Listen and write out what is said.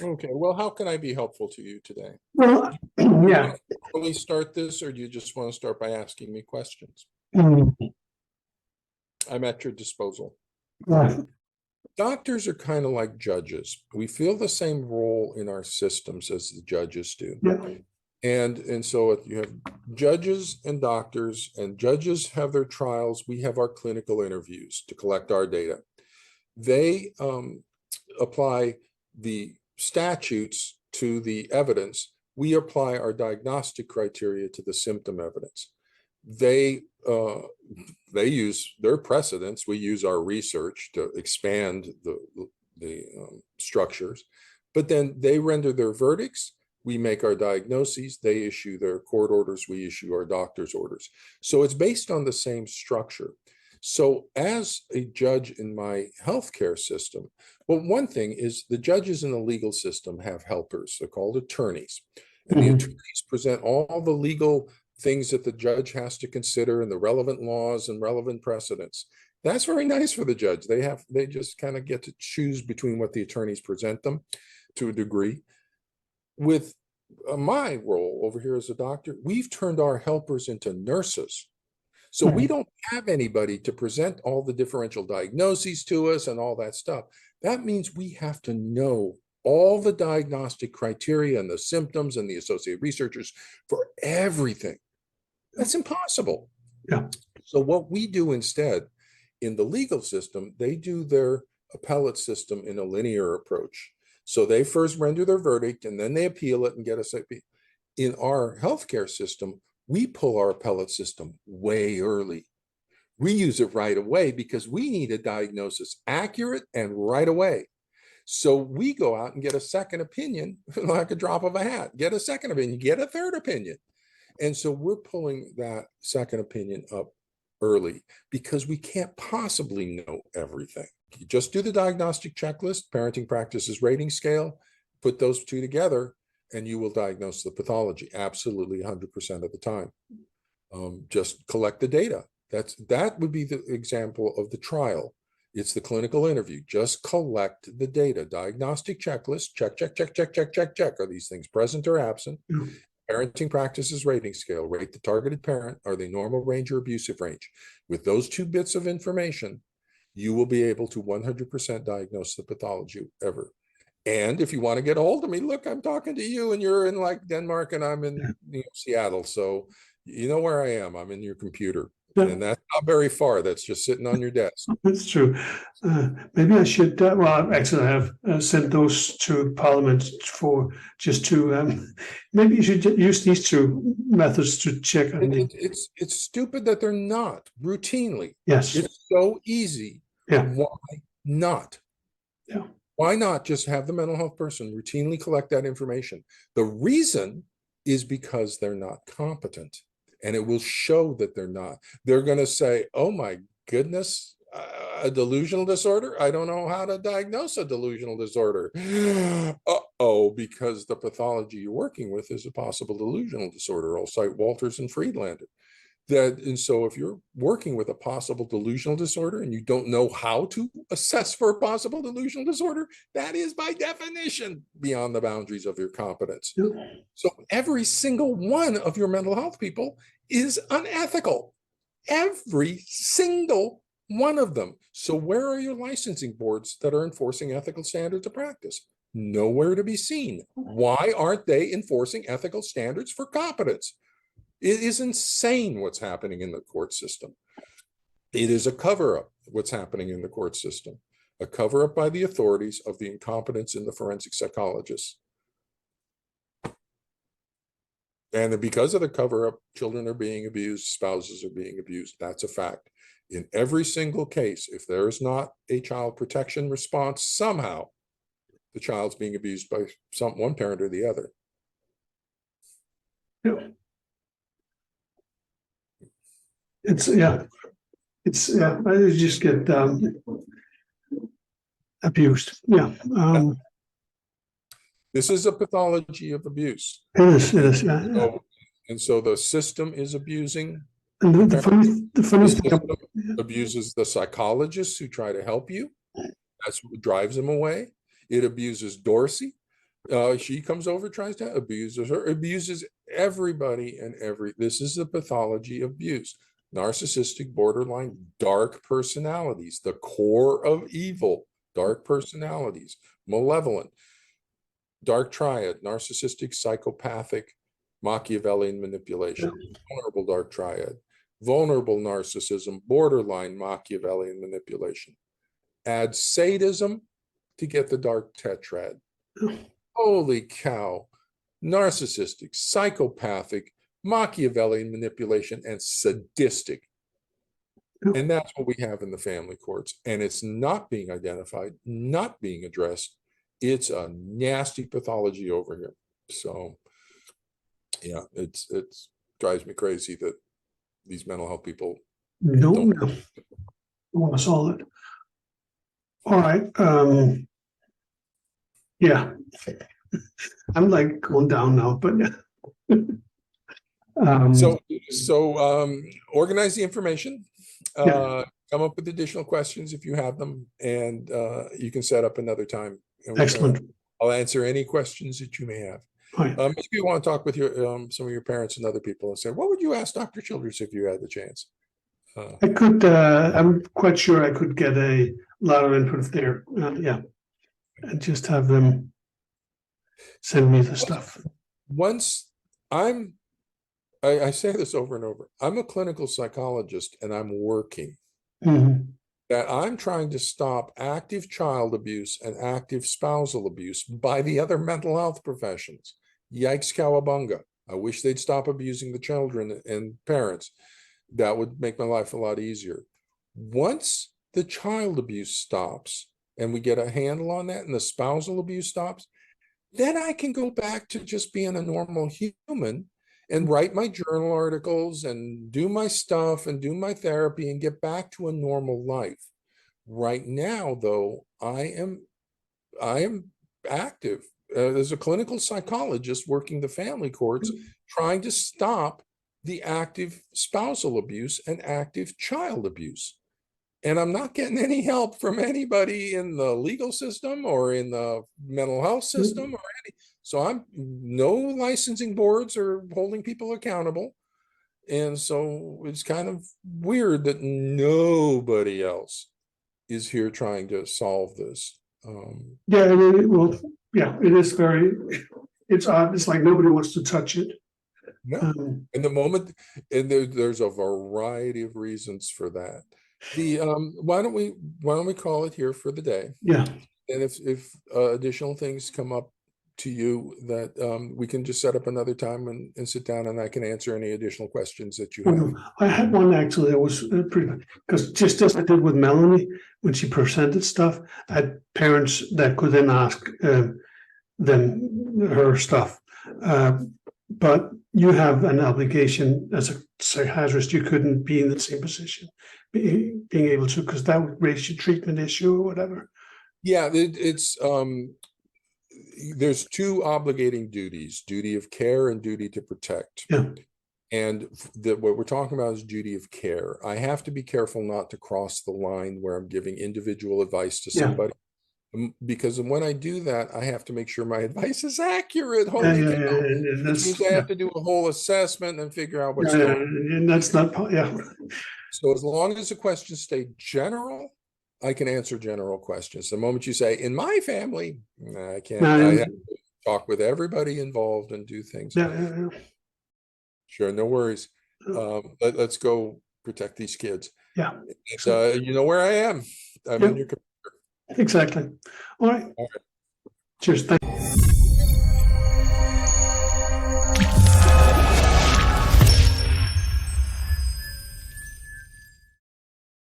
Okay, well, how can I be helpful to you today? Well, You yeah. want to really start this, or do you just want to start by asking me questions? Mm, I'm at your disposal. yeah. Doctors are kind of like judges. We feel the same role in our systems as the judges do. Yeah. And so you have judges and judges have their trials. We have our clinical interviews to collect our data. They apply the statutes to the evidence. We apply our diagnostic criteria to the symptom evidence. They use their precedents. We use our research to expand the structures, but then they render their verdicts. We make our diagnoses. They issue their court orders. We issue our doctor's orders. So it's based on the same structure. So as a judge in my healthcare system, well, one thing is the judges in the legal system have helpers. They're called attorneys. And the attorneys present all the legal things that the judge has to consider and the relevant laws and relevant precedents. That's very nice for the judge. They just kind of get to choose between what the attorneys present them to a degree. With my role over here as a doctor, we've turned our helpers into nurses. So we don't have anybody to present all the differential diagnoses to us and all that stuff. That means we have to know all the diagnostic criteria and the symptoms and the associated researchers for everything. That's impossible. Yeah. So what we do instead in the legal system, they do their appellate system in a linear approach. So they first render their verdict and then they appeal it and get a appeal. In our healthcare system, we pull our appellate system way early. We use it right away because we need a diagnosis accurate and right away. So we go out and get a second opinion like a drop of a hat, get a second opinion, get a third opinion. And so we're pulling that second opinion up early because we can't possibly know everything. You just do the diagnostic checklist, parenting practices rating scale, put those two together, and you will diagnose the pathology absolutely 100% of the time. Just collect the data. That would be the example of the trial. It's the clinical interview. Just collect the data. Diagnostic checklist, check, check, check, check, check, check, check. Are these things present or absent? Parenting practices rating scale, rate the targeted parent. Are they normal range or abusive range? With those two bits of information, you will be able to 100% diagnose the pathology ever. And if you want to get a hold of me, look, I'm talking to you and you're in like Denmark and I'm in Seattle. So you know where I am. I'm in your computer. And that's not very far. That's just sitting on your desk. That's true. Maybe I should, well, actually I have sent those to Parliament for just to, maybe you should use these two methods to check. It's stupid that they're not routinely. Yes. It's so easy. Yeah. Why not? Yeah. Why not just have the mental health person routinely collect that information? The reason is because they're not competent, and it will show that they're not. They're going to say, oh my goodness, a delusional disorder? I don't know how to diagnose a delusional disorder. Uh-oh, because the pathology you're working with is a possible delusional disorder. I'll cite Walters and Friedlander. And so if you're working with a possible delusional disorder and you don't know how to assess for a possible delusional disorder, that is by definition beyond the boundaries of your competence. So every single one of your mental health people is unethical. Every single one of them. So where are your licensing boards that are enforcing ethical standards of practice? Nowhere to be seen. Why aren't they enforcing ethical standards for competence? It is insane what's happening in the court system. It is a cover-up, what's happening in the court system. A cover-up by the authorities of the incompetence in the forensic psychologists. And because of the cover-up, children are being abused, spouses are being abused. That's a fact. In every single case, if there is not a child protection response, somehow the child's being abused by one parent or the other. Yeah. I just get abused. Yeah. This is a pathology of abuse. It is. Yeah. And so the system is abusing. And the funny thing abuses the psychologists who try to help you. That's what drives them away. It abuses Dorsey. She comes over, tries to abuses her, abuses everybody and this is the pathology of abuse. Narcissistic, borderline, dark personalities, the core of evil, dark personalities, malevolent, dark triad, narcissistic, psychopathic, Machiavellian manipulation, vulnerable dark triad, vulnerable narcissism, borderline Machiavellian manipulation. Add sadism to get the dark tetrad. Holy cow. Narcissistic, psychopathic, Machiavellian manipulation, and sadistic. And that's what we have in the family courts. And it's not being identified, not being addressed. It's a nasty pathology over here. So, yeah, it drives me crazy that these mental health people don't want to solve it. All right. Yeah. I'm like going down now, but organize the information, come up with additional questions if you have them, and you can set up another time. Excellent. I'll answer any questions that you may have. Right. Maybe you want to talk with your some of your parents and other people and say, what would you ask Dr. Childress if you had the chance? I could, I'm quite sure I could get a lot of input there. Yeah. And just have them send me the stuff. Once I say this over and over, I'm a clinical psychologist and I'm working. That I'm trying to stop active child abuse and active spousal abuse by the other mental health professions. Yikes, cowabunga. I wish they'd stop abusing the children and parents. That would make my life a lot easier. Once the child abuse stops and we get a handle on that and the spousal abuse stops, then I can go back to just being a normal human and write my journal articles and do my stuff and do my therapy and get back to a normal life. Right now, though, I am active as a clinical psychologist working the family courts, trying to stop the active spousal abuse and active child abuse. And I'm not getting any help from anybody in the legal system or in the mental health system or any. So no licensing boards are holding people accountable. And so it's kind of weird that nobody else is here trying to solve this. Yeah, it is very, it's odd. It's like nobody wants to touch it. No. And the moment, and there's a variety of reasons for that. Why don't we call it here for the day? Yeah. And if additional things come up to you that we can just set up another time and sit down and I can answer any additional questions that you have. I had one actually that was pretty, because just as I did with Melanie, when she presented stuff, I had parents that could then ask them her stuff. But you have an obligation as a psychiatrist, you couldn't be in the same position, being able to, because that would raise your treatment issue or whatever. Yeah, there's two obligating duties, duty of care and duty to protect. Yeah. And what we're talking about is duty of care. I have to be careful not to cross the line where I'm giving individual advice to somebody. Because when I do that, I have to make sure my advice is accurate. Holy cow. Which means I have to do a whole assessment and figure out what's going on. And that's not, So as long as the questions stay general, I can answer general questions. The moment you say, in my family, I can't. I have to talk with everybody involved and do things. Sure, no worries. Let's go protect these kids. Yeah. You know where I am. I'm in your computer. Exactly. All right. Cheers. Thank you.